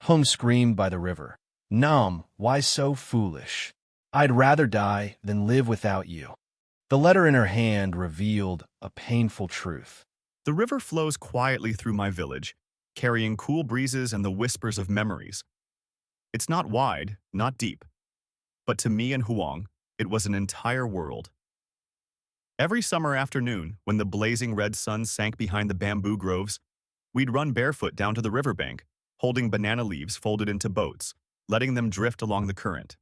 Home screamed by the river. Nom, why so foolish? I'd rather die than live without you. The letter in her hand revealed a painful truth. The river flows quietly through my village, carrying cool breezes and the whispers of memories. It's not wide, not deep, but to me and Huang, it was an entire world. Every summer afternoon, when the blazing red sun sank behind the bamboo groves, we'd run barefoot down to the riverbank, holding banana leaves folded into boats, letting them drift along the current.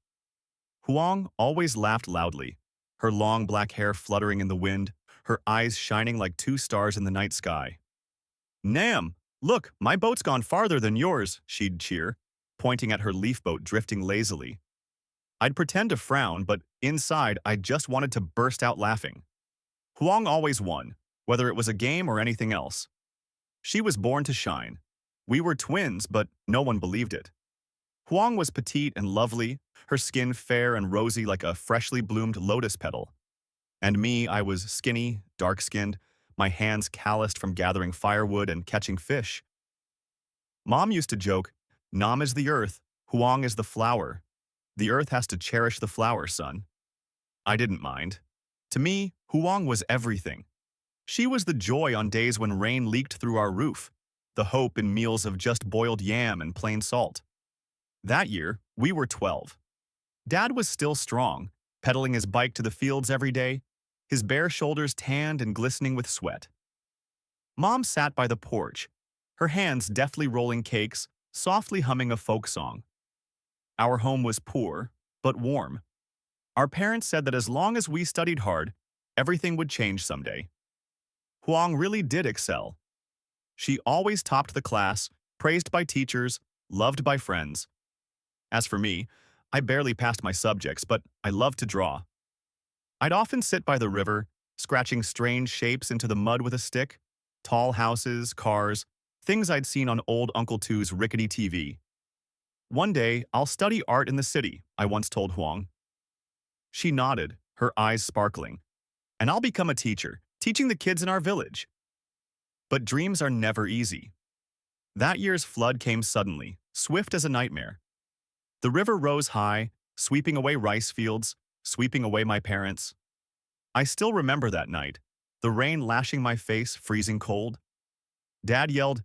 Huang always laughed loudly, her long black hair fluttering in the wind, her eyes shining like two stars in the night sky. "Nam, look, my boat's gone farther than yours," she'd cheer, pointing at her leaf boat drifting lazily. I'd pretend to frown, but inside I just wanted to burst out laughing. Huang always won, whether it was a game or anything else. She was born to shine. We were twins, but no one believed it. Huang was petite and lovely, her skin fair and rosy like a freshly bloomed lotus petal. And me, I was skinny, dark-skinned, my hands calloused from gathering firewood and catching fish. Mom used to joke, "Nam is the earth, Huang is the flower. The earth has to cherish the flower, son." I didn't mind. To me, Huang was everything. She was the joy on days when rain leaked through our roof, the hope in meals of just boiled yam and plain salt. That year, we were 12. Dad was still strong, pedaling his bike to the fields every day, his bare shoulders tanned and glistening with sweat. Mom sat by the porch, her hands deftly rolling cakes, softly humming a folk song. Our home was poor, but warm. Our parents said that as long as we studied hard, everything would change someday. Huang really did excel. She always topped the class, praised by teachers, loved by friends. As for me, I barely passed my subjects, but I loved to draw. I'd often sit by the river, scratching strange shapes into the mud with a stick, tall houses, cars, things I'd seen on old Uncle Two's rickety TV. "One day, I'll study art in the city," I once told Huang. She nodded, her eyes sparkling. "And I'll become a teacher, teaching the kids in our village." But dreams are never easy. That year's flood came suddenly, swift as a nightmare. The river rose high, sweeping away rice fields, sweeping away my parents. I still remember that night, the rain lashing my face, freezing cold. Dad yelled,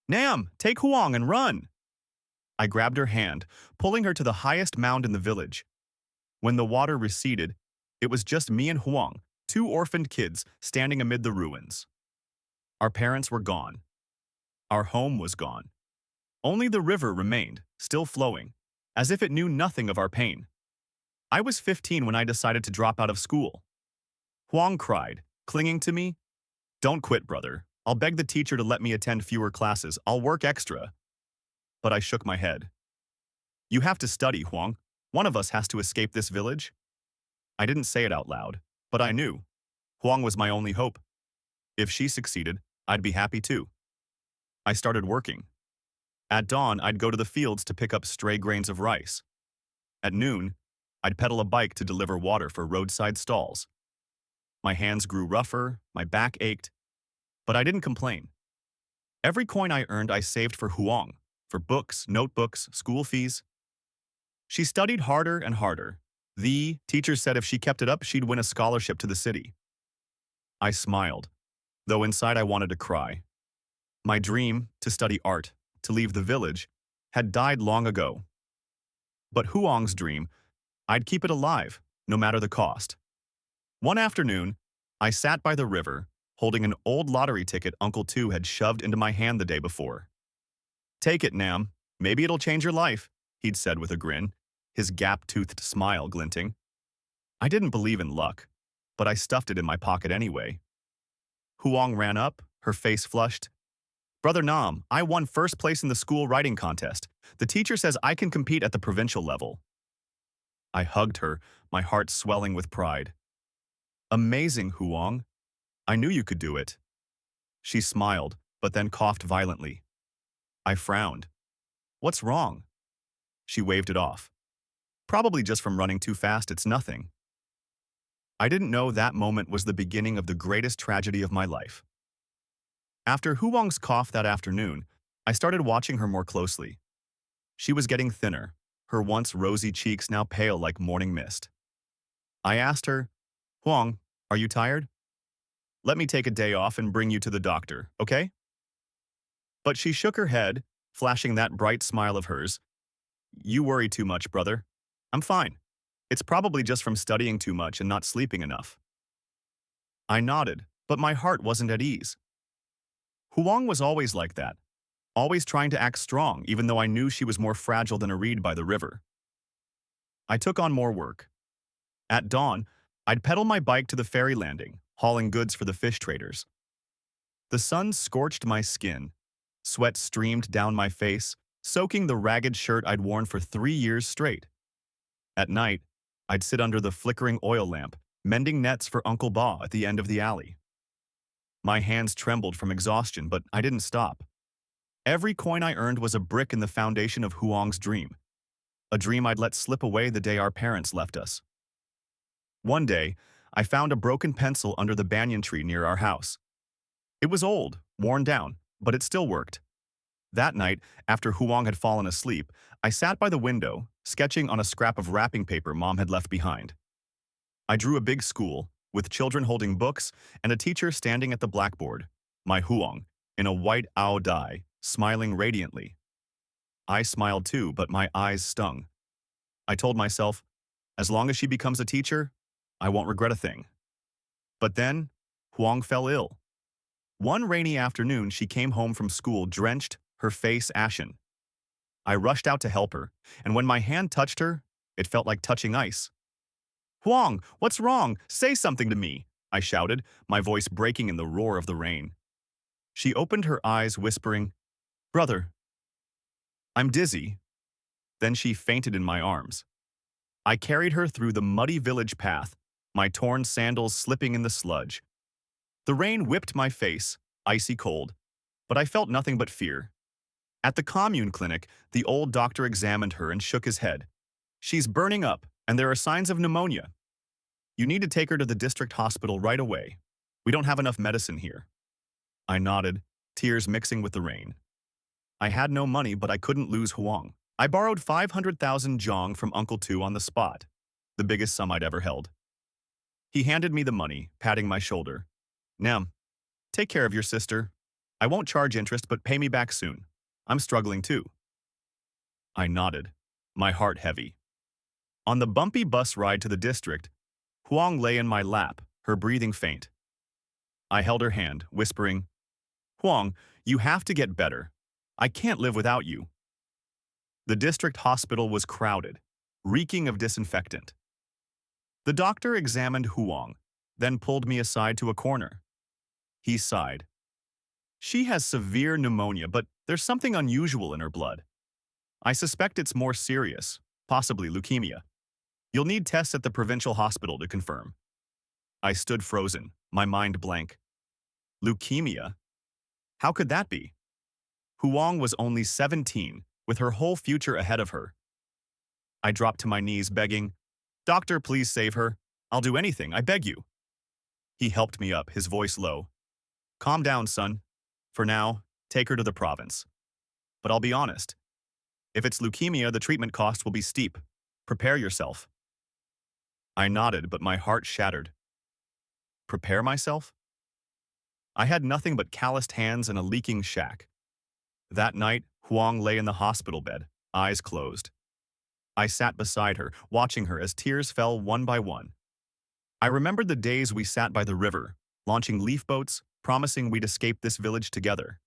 "Nam, take Huang and run!" I grabbed her hand, pulling her to the highest mound in the village. When the water receded, it was just me and Huang, two orphaned kids standing amid the ruins. Our parents were gone. Our home was gone. Only the river remained, still flowing, as if it knew nothing of our pain. I was 15 when I decided to drop out of school. Huang cried, clinging to me. "Don't quit, brother. I'll beg the teacher to let me attend fewer classes. I'll work extra." But I shook my head. "You have to study, Huang. One of us has to escape this village." I didn't say it out loud, but I knew. Huang was my only hope. If she succeeded, I'd be happy too. I started working. At dawn, I'd go to the fields to pick up stray grains of rice. At noon, I'd pedal a bike to deliver water for roadside stalls. My hands grew rougher, my back ached, but I didn't complain. Every coin I earned I saved for Huang, for books, notebooks, school fees. She studied harder and harder. The teacher said if she kept it up, she'd win a scholarship to the city. I smiled, though inside I wanted to cry. My dream, to study art, to leave the village, had died long ago. But Huang's dream, I'd keep it alive, no matter the cost. One afternoon, I sat by the river, holding an old lottery ticket Uncle Two had shoved into my hand the day before. "Take it, Nam. Maybe it'll change your life," he'd said with a grin, his gap-toothed smile glinting. I didn't believe in luck, but I stuffed it in my pocket anyway. Huang ran up, her face flushed. "Brother Nam, I won first place in the school writing contest. The teacher says I can compete at the provincial level." I hugged her, my heart swelling with pride. "Amazing, Huang. I knew you could do it." She smiled, but then coughed violently. I frowned. "What's wrong?" She waved it off. "Probably just from running too fast, it's nothing." I didn't know that moment was the beginning of the greatest tragedy of my life. After Huang's cough that afternoon, I started watching her more closely. She was getting thinner, her once rosy cheeks now pale like morning mist. I asked her, Huang, are you tired? Let me take a day off and bring you to the doctor, okay? But she shook her head, flashing that bright smile of hers. You worry too much, brother. I'm fine. It's probably just from studying too much and not sleeping enough. I nodded, but my heart wasn't at ease. Huang was always like that, always trying to act strong even though I knew she was more fragile than a reed by the river. I took on more work. At dawn, I'd pedal my bike to the ferry landing, hauling goods for the fish traders. The sun scorched my skin. Sweat streamed down my face, soaking the ragged shirt I'd worn for 3 years straight. At night, I'd sit under the flickering oil lamp, mending nets for Uncle Ba at the end of the alley. My hands trembled from exhaustion, but I didn't stop. Every coin I earned was a brick in the foundation of Huang's dream, a dream I'd let slip away the day our parents left us. One day, I found a broken pencil under the banyan tree near our house. It was old, worn down, but it still worked. That night, after Huang had fallen asleep, I sat by the window, sketching on a scrap of wrapping paper Mom had left behind. I drew a big school, with children holding books and a teacher standing at the blackboard, my Huang, in a white ao dye, smiling radiantly. I smiled too, but my eyes stung. I told myself, as long as she becomes a teacher, I won't regret a thing. But then, Huang fell ill. One rainy afternoon, she came home from school drenched, her face ashen. I rushed out to help her, and when my hand touched her, it felt like touching ice. Huang, what's wrong? Say something to me, I shouted, my voice breaking in the roar of the rain. She opened her eyes, whispering, Brother, I'm dizzy. Then she fainted in my arms. I carried her through the muddy village path, my torn sandals slipping in the sludge. The rain whipped my face, icy cold, but I felt nothing but fear. At the commune clinic, the old doctor examined her and shook his head. She's burning up, and there are signs of pneumonia. You need to take her to the district hospital right away. We don't have enough medicine here. I nodded, tears mixing with the rain. I had no money, but I couldn't lose Huang. I borrowed 500,000 zhong from Uncle Tu on the spot, the biggest sum I'd ever held. He handed me the money, patting my shoulder. Nam, take care of your sister. I won't charge interest, but pay me back soon. I'm struggling too. I nodded, my heart heavy. On the bumpy bus ride to the district, Huang lay in my lap, her breathing faint. I held her hand, whispering, Huang, you have to get better. I can't live without you. The district hospital was crowded, reeking of disinfectant. The doctor examined Huang, then pulled me aside to a corner. He sighed. She has severe pneumonia, but there's something unusual in her blood. I suspect it's more serious, possibly leukemia. You'll need tests at the provincial hospital to confirm. I stood frozen, my mind blank. Leukemia? How could that be? Huang was only 17, with her whole future ahead of her. I dropped to my knees, begging, Doctor, please save her. I'll do anything, I beg you. He helped me up, his voice low. Calm down, son. For now, take her to the province. But I'll be honest. If it's leukemia, the treatment cost will be steep. Prepare yourself. I nodded, but my heart shattered. Prepare myself? I had nothing but calloused hands and a leaking shack. That night, Huang lay in the hospital bed, eyes closed. I sat beside her, watching her as tears fell one by one. I remembered the days we sat by the river, launching leaf boats, promising we'd escape this village together.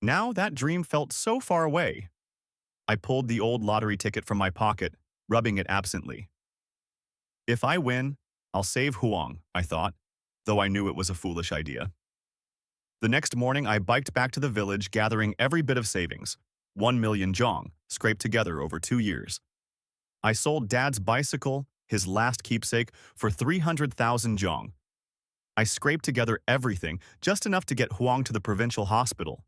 Now that dream felt so far away. I pulled the old lottery ticket from my pocket, rubbing it absently. If I win, I'll save Huang, I thought, though I knew it was a foolish idea. The next morning, I biked back to the village, gathering every bit of savings, 1 million zhong, scraped together over 2 years. I sold Dad's bicycle, his last keepsake, for 300,000 zhong. I scraped together everything, just enough to get Huang to the provincial hospital.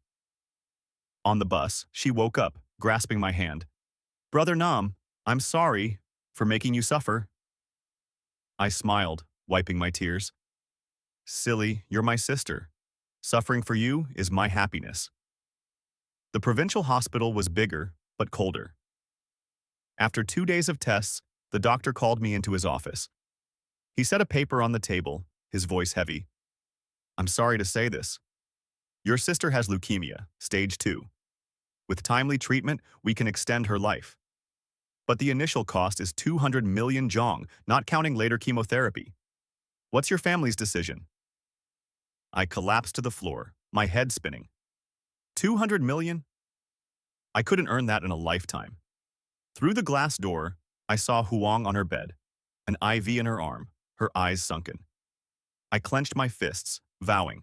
On the bus, she woke up, grasping my hand. Brother Nam, I'm sorry for making you suffer. I smiled, wiping my tears. Silly, you're my sister. Suffering for you is my happiness. The provincial hospital was bigger, but colder. After 2 days of tests, the doctor called me into his office. He set a paper on the table, his voice heavy. I'm sorry to say this. Your sister has leukemia, stage 2. With timely treatment, we can extend her life. But the initial cost is 200 million jong, not counting later chemotherapy. What's your family's decision? I collapsed to the floor, my head spinning. 200 million? I couldn't earn that in a lifetime. Through the glass door, I saw Huang on her bed, an IV in her arm, her eyes sunken. I clenched my fists, vowing,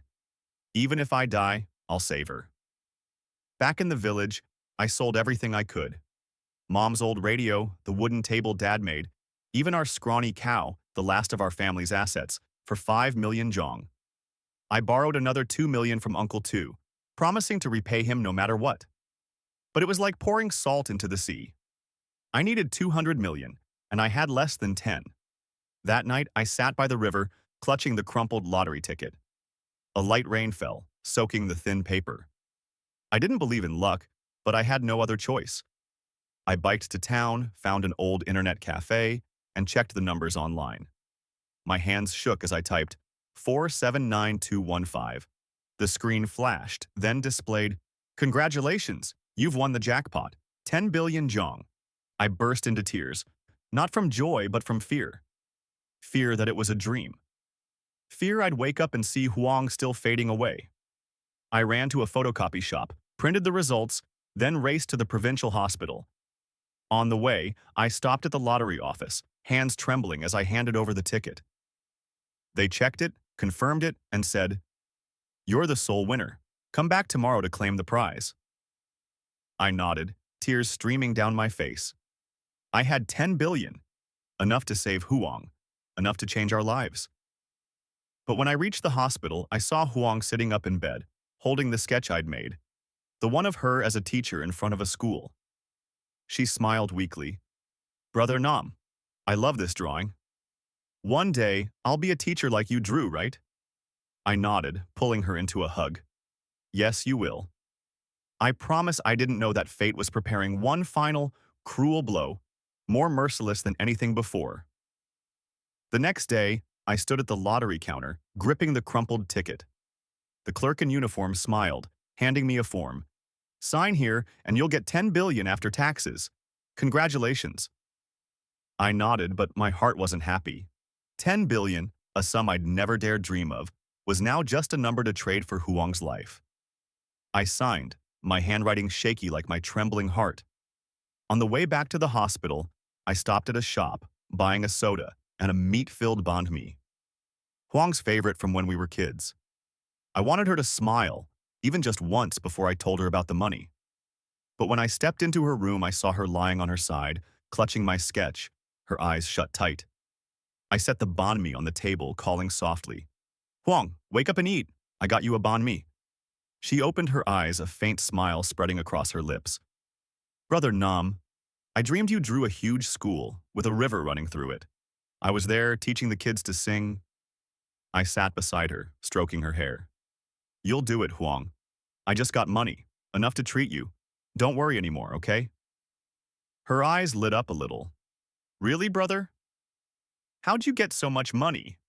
even if I die, I'll save her. Back in the village, I sold everything I could. Mom's old radio, the wooden table Dad made, even our scrawny cow, the last of our family's assets, for 5 million jong. I borrowed another 2 million from Uncle Tu, promising to repay him no matter what. But it was like pouring salt into the sea. I needed 200 million, and I had less than 10. That night, I sat by the river, clutching the crumpled lottery ticket. A light rain fell, soaking the thin paper. I didn't believe in luck, but I had no other choice. I biked to town, found an old internet cafe, and checked the numbers online. My hands shook as I typed 479215. The screen flashed, then displayed, "Congratulations, you've won the jackpot, 10 billion jong." I burst into tears, not from joy but from fear. Fear that it was a dream. Fear I'd wake up and see Huang still fading away. I ran to a photocopy shop, printed the results, then raced to the provincial hospital. On the way, I stopped at the lottery office, hands trembling as I handed over the ticket. They checked it, confirmed it, and said, "You're the sole winner. Come back tomorrow to claim the prize." I nodded, tears streaming down my face. I had 10 billion, enough to save Huang, enough to change our lives. But when I reached the hospital, I saw Huang sitting up in bed, holding the sketch I'd made, the one of her as a teacher in front of a school. She smiled weakly. "Brother Nam, I love this drawing. One day, I'll be a teacher like you drew, right?" I nodded, pulling her into a hug. "Yes, you will." I promise I didn't know that fate was preparing one final, cruel blow, more merciless than anything before. The next day, I stood at the lottery counter, gripping the crumpled ticket. The clerk in uniform smiled, handing me a form. "Sign here, and you'll get 10 billion after taxes. Congratulations." I nodded, but my heart wasn't happy. 10 billion, a sum I'd never dared dream of, was now just a number to trade for Huang's life. I signed, my handwriting shaky like my trembling heart. On the way back to the hospital, I stopped at a shop, buying a soda and a meat-filled banh mi. Huang's favorite from when we were kids. I wanted her to smile, even just once before I told her about the money. But when I stepped into her room, I saw her lying on her side, clutching my sketch, her eyes shut tight. I set the banh mi on the table, calling softly, "Huang, wake up and eat. I got you a banh mi." She opened her eyes, a faint smile spreading across her lips. "Brother Nam, I dreamed you drew a huge school with a river running through it. I was there teaching the kids to sing." I sat beside her, stroking her hair. "You'll do it, Huang. I just got money, enough to treat you. Don't worry anymore, okay?" Her eyes lit up a little. "Really, brother? How'd you get so much money?"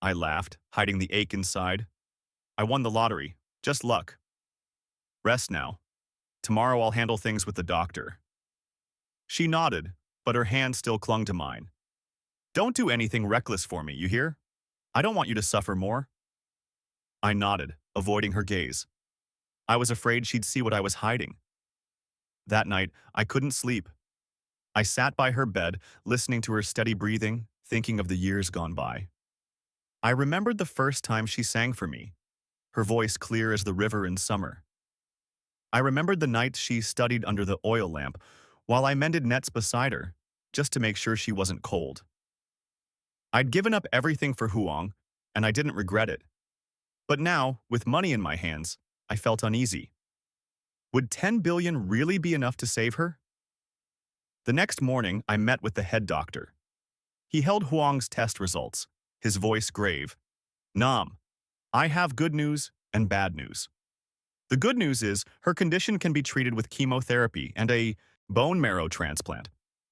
I laughed, hiding the ache inside. "I won the lottery. Just luck. Rest now. Tomorrow I'll handle things with the doctor." She nodded, but her hand still clung to mine. "Don't do anything reckless for me, you hear? I don't want you to suffer more." I nodded, avoiding her gaze. I was afraid she'd see what I was hiding. That night, I couldn't sleep. I sat by her bed, listening to her steady breathing, thinking of the years gone by. I remembered the first time she sang for me, her voice clear as the river in summer. I remembered the nights she studied under the oil lamp while I mended nets beside her, just to make sure she wasn't cold. I'd given up everything for Huang, and I didn't regret it. But now, with money in my hands, I felt uneasy. Would 10 billion really be enough to save her? The next morning, I met with the head doctor. He held Huang's test results, his voice grave. "Nam, I have good news and bad news. The good news is her condition can be treated with chemotherapy and a bone marrow transplant.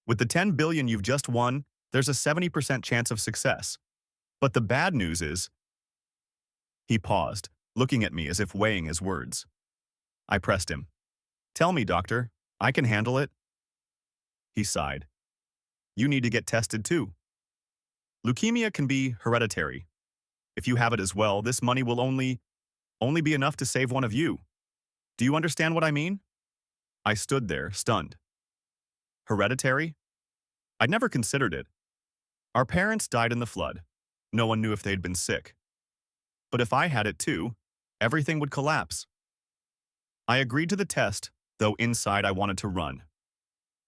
With the 10 billion you've just won, there's a 70% chance of success. But the bad news is, he paused, looking at me as if weighing his words. I pressed him. Tell me, doctor, I can handle it. He sighed. You need to get tested too. Leukemia can be hereditary. If you have it as well, this money will only be enough to save one of you. Do you understand what I mean? I stood there, stunned. Hereditary? I'd never considered it. Our parents died in the flood. No one knew if they'd been sick. But if I had it too, everything would collapse. I agreed to the test, though inside I wanted to run.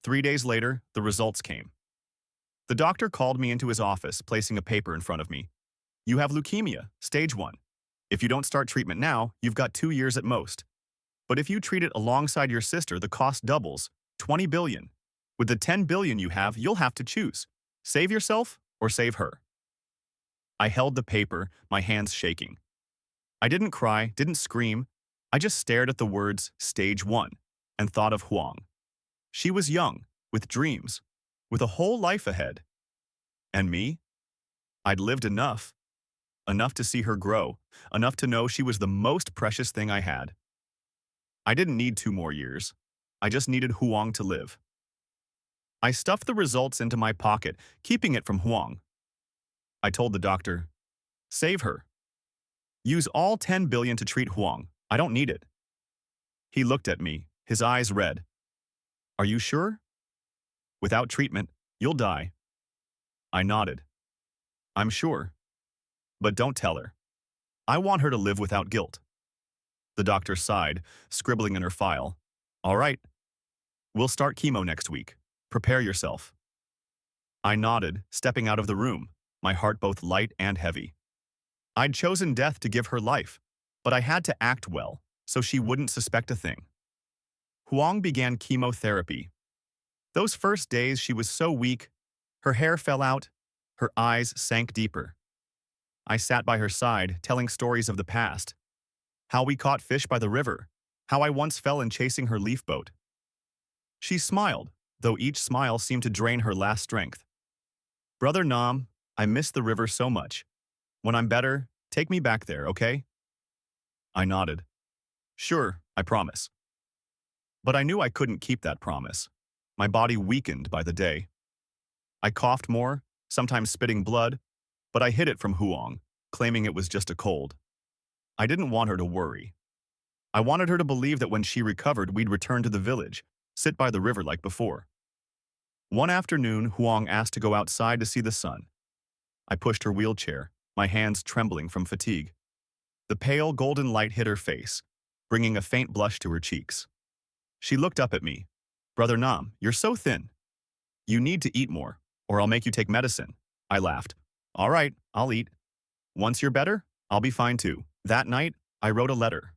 3 days later, the results came. The doctor called me into his office, placing a paper in front of me. You have leukemia, stage 1. If you don't start treatment now, you've got 2 years at most. But if you treat it alongside your sister, the cost doubles, 20 billion. With the 10 billion you have, you'll have to choose. Save yourself or save her. I held the paper, my hands shaking. I didn't cry, didn't scream. I just stared at the words stage 1 and thought of Huang. She was young, with dreams, with a whole life ahead. And me? I'd lived enough to see her grow, enough to know she was the most precious thing I had. I didn't need 2 more years. I just needed Huang to live. I stuffed the results into my pocket, keeping it from Huang. I told the doctor, save her. Use all 10 billion to treat Huang. I don't need it. He looked at me, his eyes red. Are you sure? Without treatment, you'll die. I nodded. I'm sure. But don't tell her. I want her to live without guilt. The doctor sighed, scribbling in her file. All right. We'll start chemo next week. Prepare yourself. I nodded, stepping out of the room, my heart both light and heavy. I'd chosen death to give her life, but I had to act well, so she wouldn't suspect a thing. Huang began chemotherapy. Those first days she was so weak, her hair fell out, her eyes sank deeper. I sat by her side, telling stories of the past. How we caught fish by the river, how I once fell in chasing her leaf boat. She smiled, though each smile seemed to drain her last strength. Brother Nam, I miss the river so much. When I'm better, take me back there, okay? I nodded. Sure, I promise. But I knew I couldn't keep that promise. My body weakened by the day. I coughed more, sometimes spitting blood, but I hid it from Huang, claiming it was just a cold. I didn't want her to worry. I wanted her to believe that when she recovered, we'd return to the village, sit by the river like before. One afternoon, Huang asked to go outside to see the sun. I pushed her wheelchair, my hands trembling from fatigue. The pale golden light hit her face, bringing a faint blush to her cheeks. She looked up at me. Brother Nam, you're so thin. You need to eat more, or I'll make you take medicine. I laughed. All right, I'll eat. Once you're better, I'll be fine too. That night, I wrote a letter.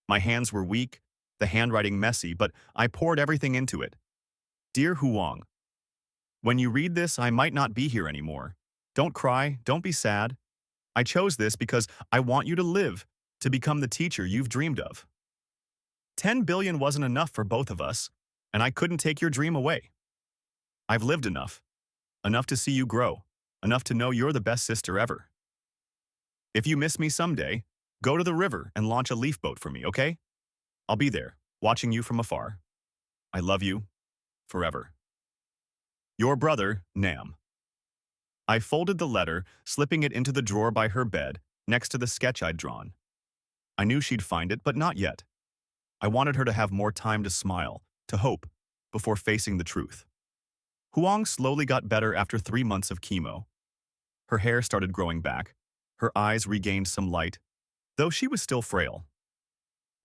My hands were weak, the handwriting messy, but I poured everything into it. Dear Huang, when you read this, I might not be here anymore. Don't cry, don't be sad. I chose this because I want you to live, to become the teacher you've dreamed of. 10 billion wasn't enough for both of us, and I couldn't take your dream away. I've lived enough to see you grow, enough to know you're the best sister ever. If you miss me someday, go to the river and launch a leaf boat for me, okay? I'll be there, watching you from afar. I love you, forever. Your brother, Nam. I folded the letter, slipping it into the drawer by her bed, next to the sketch I'd drawn. I knew she'd find it, but not yet. I wanted her to have more time to smile, to hope, before facing the truth. Huang slowly got better after 3 months of chemo. Her hair started growing back. Her eyes regained some light, though she was still frail.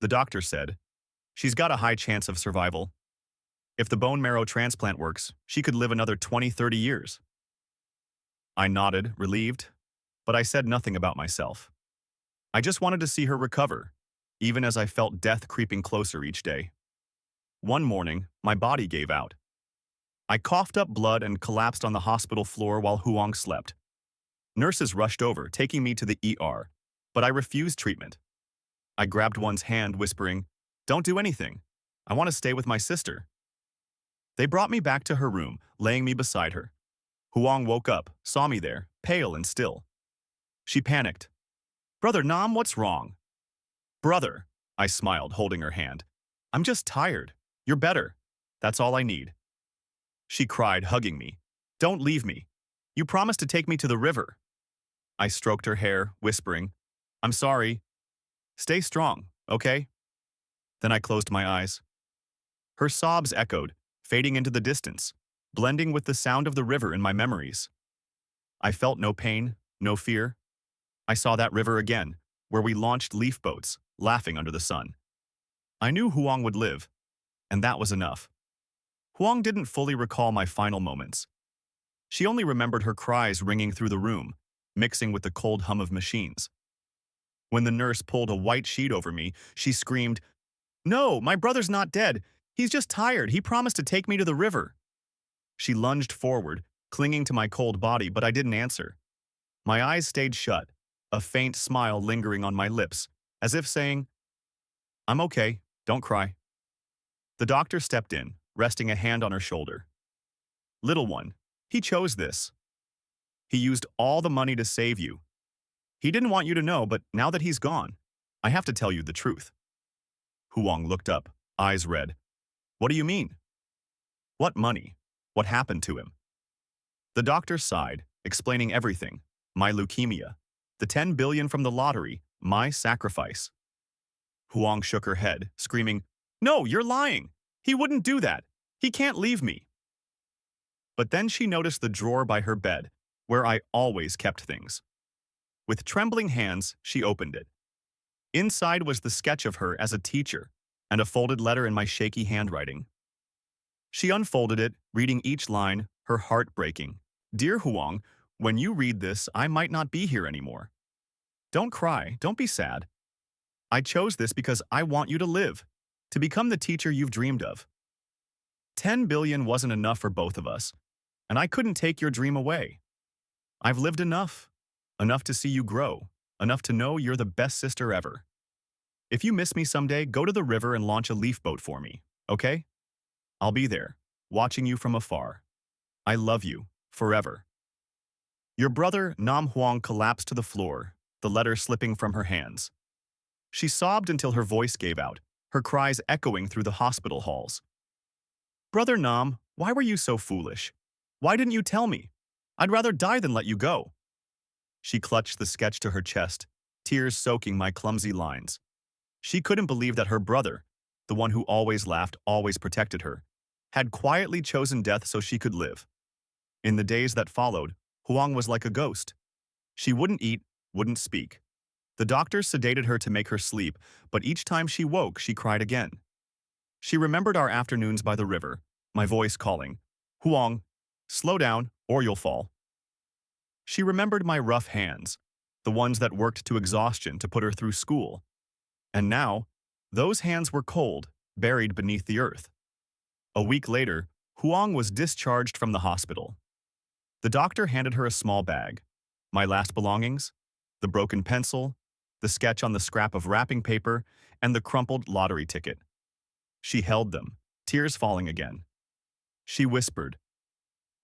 The doctor said, she's got a high chance of survival. If the bone marrow transplant works, she could live another 20-30 years. I nodded, relieved, but I said nothing about myself. I just wanted to see her recover, even as I felt death creeping closer each day. One morning, my body gave out. I coughed up blood and collapsed on the hospital floor while Huang slept. Nurses rushed over, taking me to the ER, but I refused treatment. I grabbed one's hand, whispering, "Don't do anything. I want to stay with my sister." They brought me back to her room, laying me beside her. Huang woke up, saw me there, pale and still. She panicked. "Brother Nam, what's wrong?" "Brother," I smiled, holding her hand. "I'm just tired. You're better. That's all I need." She cried, hugging me. "Don't leave me. You promised to take me to the river." I stroked her hair, whispering, "I'm sorry. Stay strong, okay?" Then I closed my eyes. Her sobs echoed, fading into the distance, blending with the sound of the river in my memories. I felt no pain, no fear. I saw that river again, where we launched leaf boats, laughing under the sun. I knew Huang would live, and that was enough. Huang didn't fully recall my final moments. She only remembered her cries ringing through the room, mixing with the cold hum of machines. When the nurse pulled a white sheet over me, she screamed, "No, my brother's not dead. He's just tired. He promised to take me to the river." She lunged forward, clinging to my cold body, but I didn't answer. My eyes stayed shut, a faint smile lingering on my lips, as if saying, "I'm okay, don't cry." The doctor stepped in, resting a hand on her shoulder. "Little one, he chose this. He used all the money to save you. He didn't want you to know, but now that he's gone, I have to tell you the truth." Huang looked up, eyes red. "What do you mean?" "What money? What happened to him?" The doctor sighed, explaining everything. My leukemia, the 10 billion from the lottery, my sacrifice. Huang shook her head, screaming, "No, you're lying. He wouldn't do that. He can't leave me." But then she noticed the drawer by her bed, where I always kept things. With trembling hands, she opened it. Inside was the sketch of her as a teacher and a folded letter in my shaky handwriting. She unfolded it, reading each line, her heart breaking. "Dear Huang, when you read this, I might not be here anymore. Don't cry, don't be sad. I chose this because I want you to live, to become the teacher you've dreamed of. 10 billion wasn't enough for both of us, and I couldn't take your dream away. I've lived enough to see you grow, enough to know you're the best sister ever. If you miss me someday, go to the river and launch a leaf boat for me, okay? I'll be there, watching you from afar. I love you, forever." Your brother, Nam Huang, collapsed to the floor, the letter slipping from her hands. She sobbed until her voice gave out, her cries echoing through the hospital halls. "Brother Nam, why were you so foolish? Why didn't you tell me? I'd rather die than let you go." She clutched the sketch to her chest, tears soaking my clumsy lines. She couldn't believe that her brother, the one who always laughed, always protected her, had quietly chosen death so she could live. In the days that followed, Huang was like a ghost. She wouldn't eat, wouldn't speak. The doctors sedated her to make her sleep, but each time she woke, she cried again. She remembered our afternoons by the river, my voice calling, "Huang, slow down or you'll fall." She remembered my rough hands, the ones that worked to exhaustion to put her through school. And now, those hands were cold, buried beneath the earth. A week later, Huang was discharged from the hospital. The doctor handed her a small bag. My last belongings, the broken pencil, the sketch on the scrap of wrapping paper, and the crumpled lottery ticket. She held them, tears falling again. She whispered,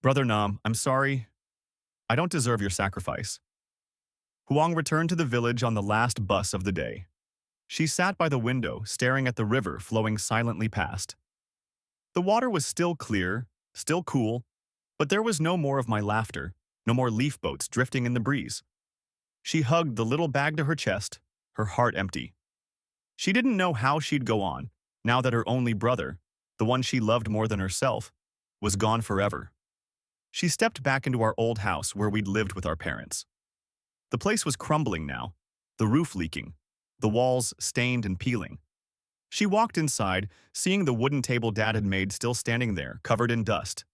"Brother Nam, I'm sorry. I don't deserve your sacrifice." Huang returned to the village on the last bus of the day. She sat by the window, staring at the river flowing silently past. The water was still clear, still cool, but there was no more of my laughter, no more leaf boats drifting in the breeze. She hugged the little bag to her chest, her heart empty. She didn't know how she'd go on, now that her only brother, the one she loved more than herself, was gone forever. She stepped back into our old house where we'd lived with our parents. The place was crumbling now, the roof leaking, the walls stained and peeling. She walked inside, seeing the wooden table Dad had made still standing there, covered in dust.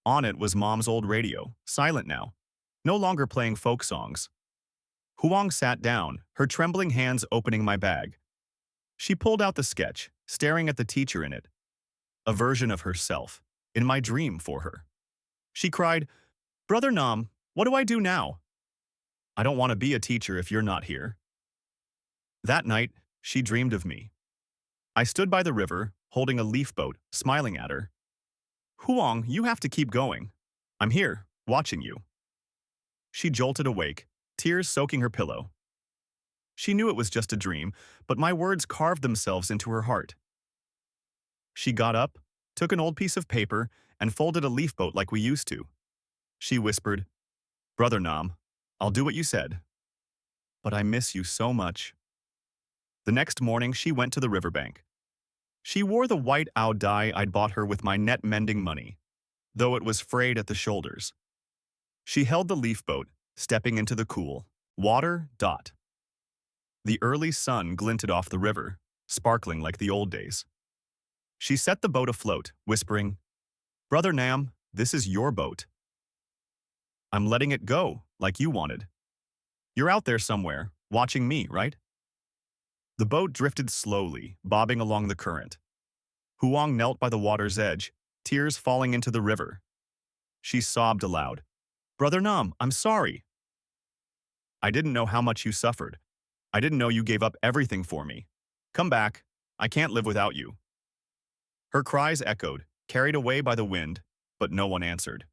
On it was Mom's old radio, silent now, no longer playing folk songs. Huang sat down, her trembling hands opening my bag. She pulled out the sketch, staring at the teacher in it. A version of herself, in my dream for her. She cried, "Brother Nam, what do I do now? I don't want to be a teacher if you're not here." That night, She dreamed of me. I stood by the river, holding a leaf boat, smiling at her. Huang, you have to keep going. I'm here, watching you. She jolted awake, tears soaking her pillow. She knew it was just a dream, but my words carved themselves into her heart. She got up, took an old piece of paper, and folded a leaf boat like we used to. She whispered, Brother Nam, I'll do what you said. But I miss you so much. The next morning, she went to the riverbank. She wore the white owl dye I'd bought her with my net mending money, though it was frayed at the shoulders. She held the leaf boat, stepping into the cool water. The early sun glinted off the river, sparkling like the old days. She set the boat afloat, whispering, Brother Nam, this is your boat. I'm letting it go, like you wanted. You're out there somewhere, watching me, right? The boat drifted slowly, bobbing along the current. Huang knelt by the water's edge, tears falling into the river. She sobbed aloud. Brother Nam, I'm sorry. I didn't know how much you suffered. I didn't know you gave up everything for me. Come back. I can't live without you. Her cries echoed, carried away by the wind, but no one answered.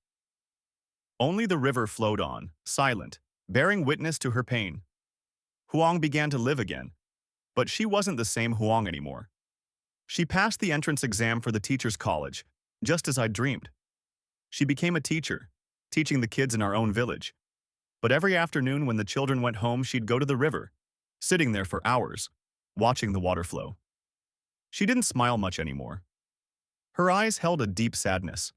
Only the river flowed on, silent, bearing witness to her pain. Huang began to live again, but she wasn't the same Huang anymore. She passed the entrance exam for the teacher's college, just as I'd dreamed. She became a teacher, teaching the kids in our own village. But every afternoon when the children went home, she'd go to the river, sitting there for hours, watching the water flow. She didn't smile much anymore. Her eyes held a deep sadness,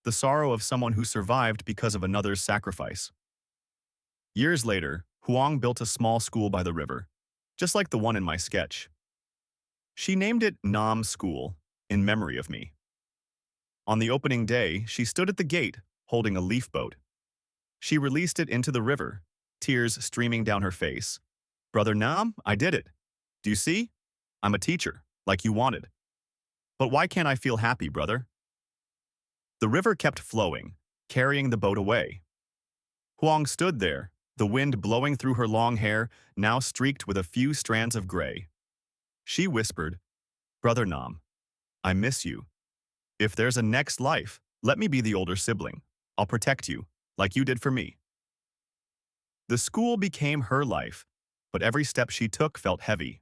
the sorrow of someone who survived because of another's sacrifice. Years later, Huang built a small school by the river, just like the one in my sketch. She named it Nam School, in memory of me. On the opening day, she stood at the gate, holding a leaf boat. She released it into the river, tears streaming down her face. Brother Nam, I did it. Do you see? I'm a teacher, like you wanted. But why can't I feel happy, brother? The river kept flowing, carrying the boat away. Huang stood there, the wind blowing through her long hair, now streaked with a few strands of gray. She whispered, Brother Nam, I miss you. If there's a next life, let me be the older sibling. I'll protect you, like you did for me. The school became her life, but every step she took felt heavy.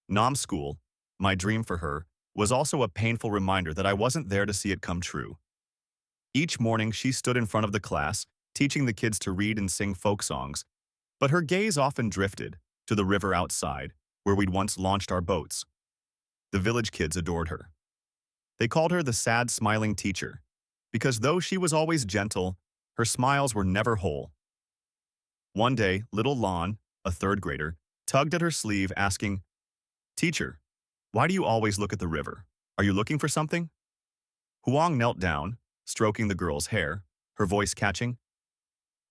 Nam School, my dream for her, was also a painful reminder that I wasn't there to see it come true. Each morning she stood in front of the class, teaching the kids to read and sing folk songs, but her gaze often drifted to the river outside, where we'd once launched our boats. The village kids adored her. They called her the sad, smiling teacher, because though she was always gentle, her smiles were never whole. One day, little Lon, a third grader, tugged at her sleeve, asking, Teacher, why do you always look at the river? Are you looking for something? Huang knelt down, stroking the girl's hair, her voice catching.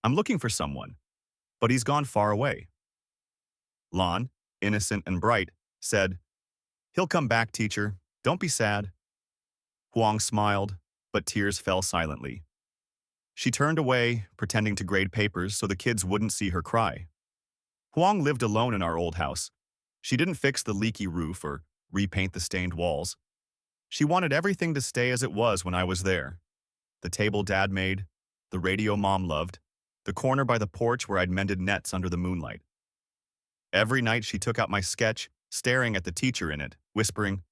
I'm looking for someone, but he's gone far away. Lon, innocent and bright, said, He'll come back, teacher. Don't be sad. Huang smiled, but tears fell silently. She turned away, pretending to grade papers so the kids wouldn't see her cry. Huang lived alone in our old house. She didn't fix the leaky roof or repaint the stained walls. She wanted everything to stay as it was when I was there. The table Dad made, the radio Mom loved, the corner by the porch where I'd mended nets under the moonlight. Every night she took out my sketch, staring at the teacher in it, whispering,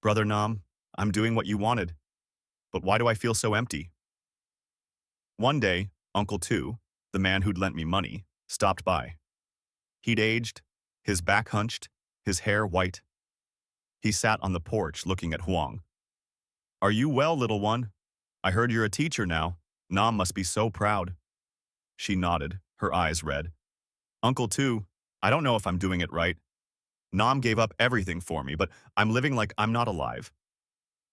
Brother Nam, I'm doing what you wanted, but why do I feel so empty? One day, Uncle Two, the man who'd lent me money, stopped by. He'd aged, his back hunched, his hair white. He sat on the porch looking at Huang. Are you well, little one? I heard you're a teacher now. Nam must be so proud. She nodded, her eyes red. Uncle Two, I don't know if I'm doing it right. Nam gave up everything for me, but I'm living like I'm not alive.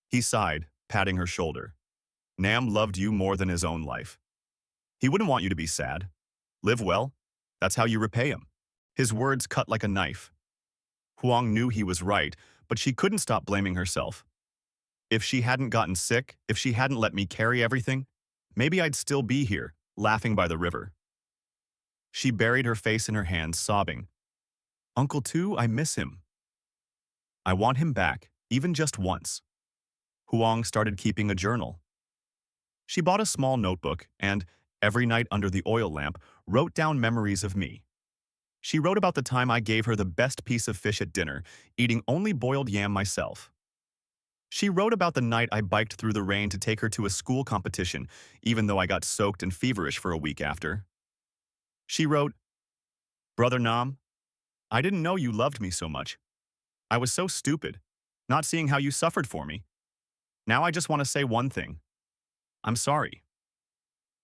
He sighed, patting her shoulder. Nam loved you more than his own life. He wouldn't want you to be sad. Live well. That's how you repay him. His words cut like a knife. Huang knew he was right, but she couldn't stop blaming herself. If she hadn't gotten sick, if she hadn't let me carry everything, maybe I'd still be here, laughing by the river. She buried her face in her hands, sobbing. Uncle Two, I miss him. I want him back, even just once. Huang started keeping a journal. She bought a small notebook and, every night under the oil lamp, wrote down memories of me. She wrote about the time I gave her the best piece of fish at dinner, eating only boiled yam myself. She wrote about the night I biked through the rain to take her to a school competition, even though I got soaked and feverish for a week after. She wrote, "Brother Nam, I didn't know you loved me so much. I was so stupid, not seeing how you suffered for me. Now I just want to say one thing. I'm sorry."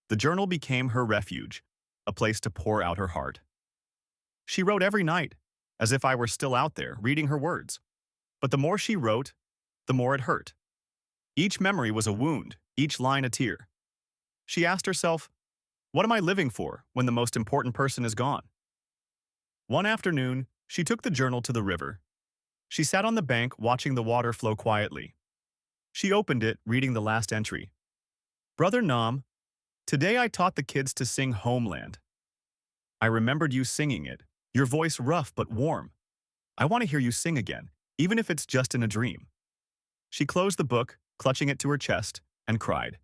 The journal became her refuge, a place to pour out her heart. She wrote every night, as if I were still out there, reading her words. But the more she wrote, the more it hurt. Each memory was a wound, each line a tear. She asked herself, what am I living for when the most important person is gone? One afternoon, she took the journal to the river. She sat on the bank watching the water flow quietly. She opened it, reading the last entry. "Brother Nam, today I taught the kids to sing Homeland. I remembered you singing it, your voice rough but warm. I want to hear you sing again, even if it's just in a dream." She closed the book, clutching it to her chest, and cried.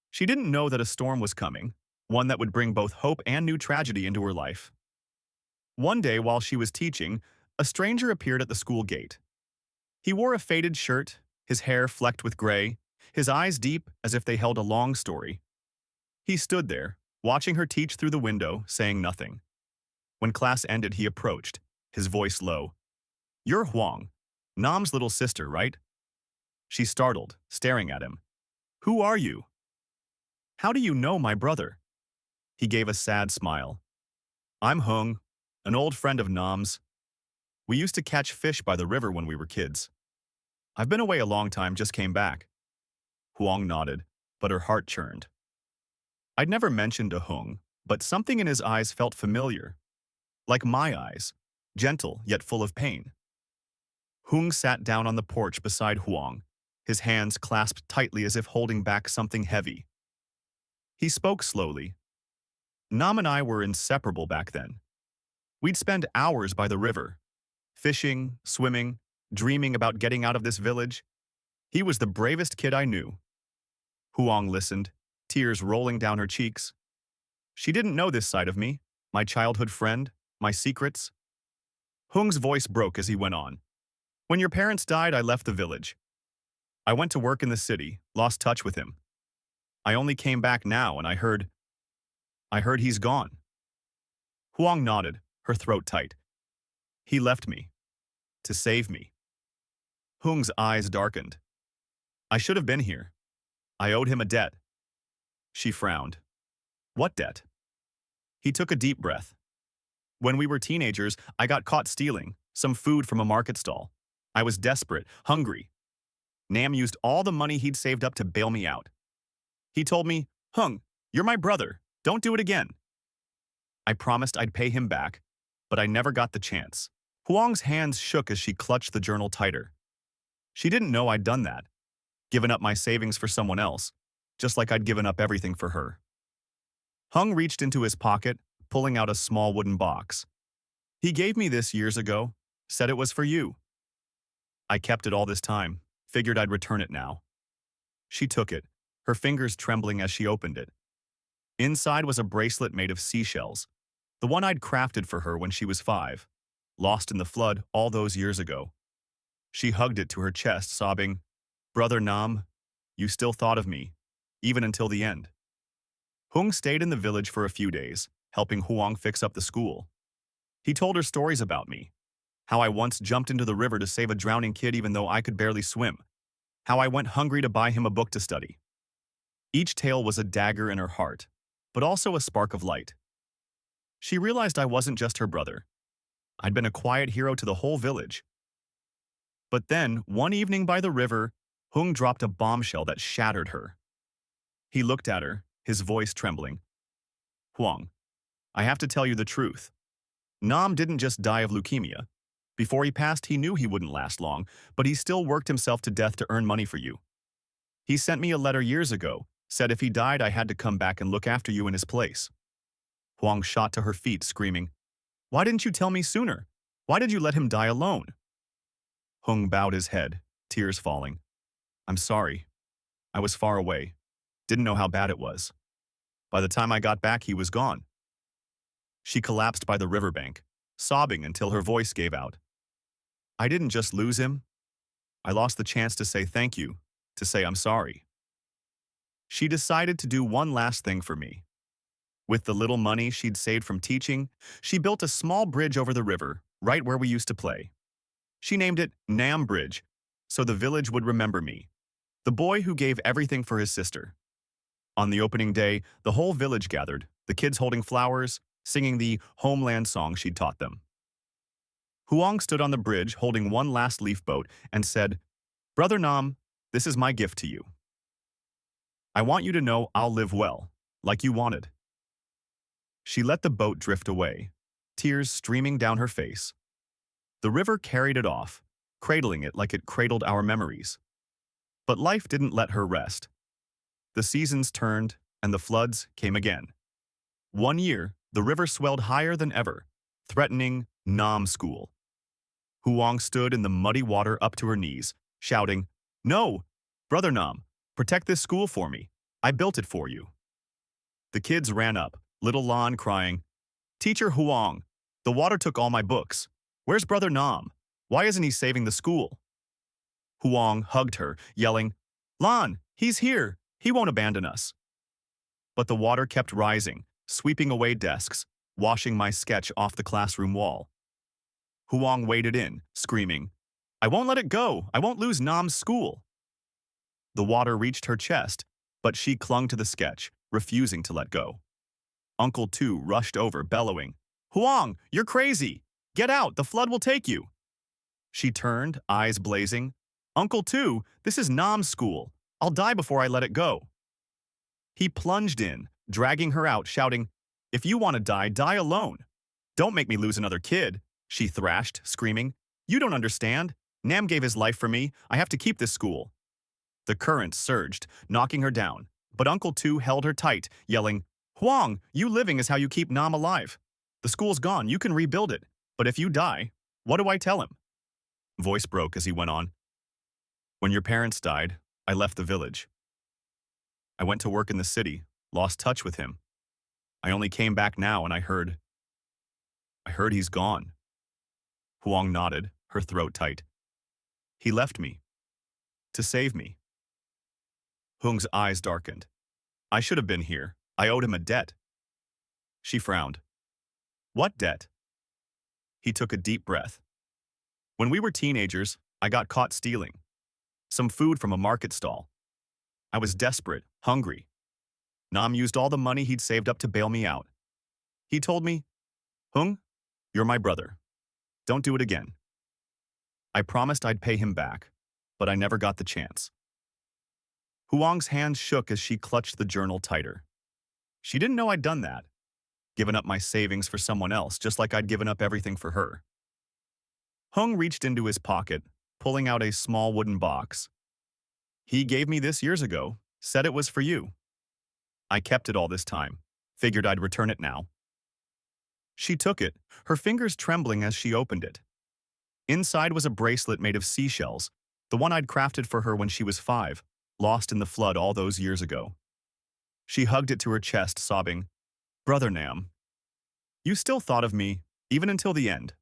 She didn't know that a storm was coming, one that would bring both hope and new tragedy into her life. One day, while she was teaching, a stranger appeared at the school gate. He wore a faded shirt, his hair flecked with gray, his eyes deep as if they held a long story. He stood there, watching her teach through the window, saying nothing. When class ended, he approached, his voice low. "You're Huang, Nam's little sister, right?" She startled, staring at him. "Who are you?" "How do you know my brother?" He gave a sad smile. "I'm Hung, an old friend of Nam's. We used to catch fish by the river when we were kids. I've been away a long time, just came back." Huang nodded, but her heart churned. I'd never mentioned to Hung, but something in his eyes felt familiar. Like my eyes, gentle yet full of pain. Hung sat down on the porch beside Huang, his hands clasped tightly as if holding back something heavy. He spoke slowly. "Nam and I were inseparable back then. We'd spend hours by the river, fishing, swimming, dreaming about getting out of this village. He was the bravest kid I knew." Huang listened, tears rolling down her cheeks. She didn't know this side of me, my childhood friend, my secrets. Hung's voice broke as he went on. "When your parents died, I left the village. I went to work in the city, lost touch with him. I only came back now and I heard he's gone." Huang nodded, her throat tight. "He left me. To save me." Hung's eyes darkened. "I should have been here. I owed him a debt." She frowned. "What debt?" He took a deep breath. "When we were teenagers, I got caught stealing some food from a market stall. I was desperate, hungry. Nam used all the money he'd saved up to bail me out. He told me, 'Hung, you're my brother. Don't do it again.' I promised I'd pay him back, but I never got the chance." Huang's hands shook as she clutched the journal tighter. She didn't know I'd done that, given up my savings for someone else, just like I'd given up everything for her. Hung reached into his pocket, pulling out a small wooden box. "He gave me this years ago, said it was for you. I kept it all this time, figured I'd return it now." She took it, her fingers trembling as she opened it. Inside was a bracelet made of seashells, the one I'd crafted for her when she was 5, lost in the flood all those years ago. She hugged it to her chest, sobbing, "Brother Nam, you still thought of me, even until the end." Hung stayed in the village for a few days, helping Huang fix up the school. He told her stories about me, how I once jumped into the river to save a drowning kid even though I could barely swim, how I went hungry to buy him a book to study. Each tale was a dagger in her heart, but also a spark of light. She realized I wasn't just her brother. I'd been a quiet hero to the whole village. But then, one evening by the river, Hung dropped a bombshell that shattered her. He looked at her, his voice trembling. "Huang, I have to tell you the truth. Nam didn't just die of leukemia. Before he passed, he knew he wouldn't last long, but he still worked himself to death to earn money for you. He sent me a letter years ago, said if he died I had to come back and look after you in his place." Huang shot to her feet, screaming, "Why didn't you tell me sooner? Why did you let him die alone?" Hung bowed his head, tears falling. I'm sorry. I was far away. Didn't know how bad it was. By the time I got back, he was gone. She collapsed by the riverbank, sobbing until her voice gave out. I didn't just lose him. I lost the chance to say thank you, to say I'm sorry. She decided to do one last thing for me. With the little money she'd saved from teaching, she built a small bridge over the river, right where we used to play. She named it Nam Bridge, so the village would remember me, the boy who gave everything for his sister. On the opening day, the whole village gathered, the kids holding flowers, singing the homeland song she'd taught them. Huang stood on the bridge holding one last leaf boat and said, Brother Nam, this is my gift to you. I want you to know I'll live well, like you wanted. She let the boat drift away, tears streaming down her face. The river carried it off, cradling it like it cradled our memories. But life didn't let her rest. The seasons turned, and the floods came again. One year, the river swelled higher than ever, threatening Nam School. Huang stood in the muddy water up to her knees, shouting, No! Brother Nam, protect this school for me. I built it for you. The kids ran up, little Lan crying, Teacher Huang, the water took all my books. Where's Brother Nam? Why isn't he saving the school? Huang hugged her, yelling, Lan, he's here. He won't abandon us. But the water kept rising, sweeping away desks, washing my sketch off the classroom wall. Huang waded in, screaming, I won't let it go. I won't lose Nam's school. The water reached her chest, but she clung to the sketch, refusing to let go. Uncle Tu rushed over, bellowing, Huang, you're crazy. Get out, the flood will take you. She turned, eyes blazing. Uncle Tu, this is Nam's school. I'll die before I let it go. He plunged in, dragging her out, shouting, If you want to die, die alone. Don't make me lose another kid, she thrashed, screaming. You don't understand. Nam gave his life for me. I have to keep this school. The current surged, knocking her down, but Uncle Tu held her tight, yelling, Huang, you living is how you keep Nam alive. The school's gone, you can rebuild it. But if you die, what do I tell him? Voice broke as he went on. When your parents died, I left the village. I went to work in the city, lost touch with him. I only came back now and I heard he's gone. Huang nodded, her throat tight. He left me. To save me. Hung's eyes darkened. I should have been here. I owed him a debt. She frowned. What debt? He took a deep breath. When we were teenagers, I got caught stealing. Some food from a market stall. I was desperate, hungry. Nam used all the money he'd saved up to bail me out. He told me, Hung, you're my brother. Don't do it again. I promised I'd pay him back, but I never got the chance. Huang's hands shook as she clutched the journal tighter. She didn't know I'd done that. Given up my savings for someone else, just like I'd given up everything for her. Hung reached into his pocket, pulling out a small wooden box. He gave me this years ago, said it was for you. I kept it all this time, figured I'd return it now. She took it, her fingers trembling as she opened it. Inside was a bracelet made of seashells, the one I'd crafted for her when she was 5, lost in the flood all those years ago. She hugged it to her chest, sobbing, Brother Nam, you still thought of me, even until the end.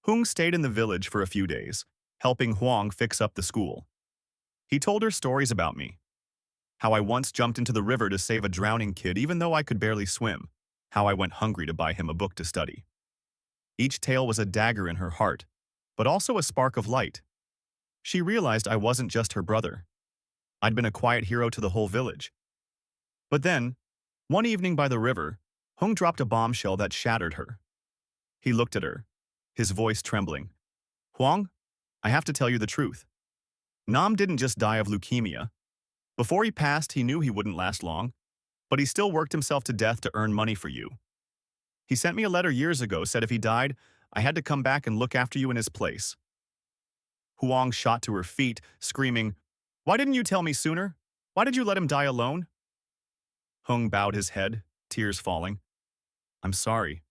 Hung stayed in the village for a few days, helping Huang fix up the school. He told her stories about me. How I once jumped into the river to save a drowning kid even though I could barely swim. How I went hungry to buy him a book to study. Each tale was a dagger in her heart, but also a spark of light. She realized I wasn't just her brother. I'd been a quiet hero to the whole village. But then, one evening by the river, Hung dropped a bombshell that shattered her. He looked at her, his voice trembling. Huang, I have to tell you the truth. Nam didn't just die of leukemia. Before he passed, he knew he wouldn't last long, but he still worked himself to death to earn money for you. He sent me a letter years ago, said if he died, I had to come back and look after you in his place. Huang shot to her feet, screaming, Why didn't you tell me sooner? Why did you let him die alone? Hung bowed his head, tears falling. I'm sorry.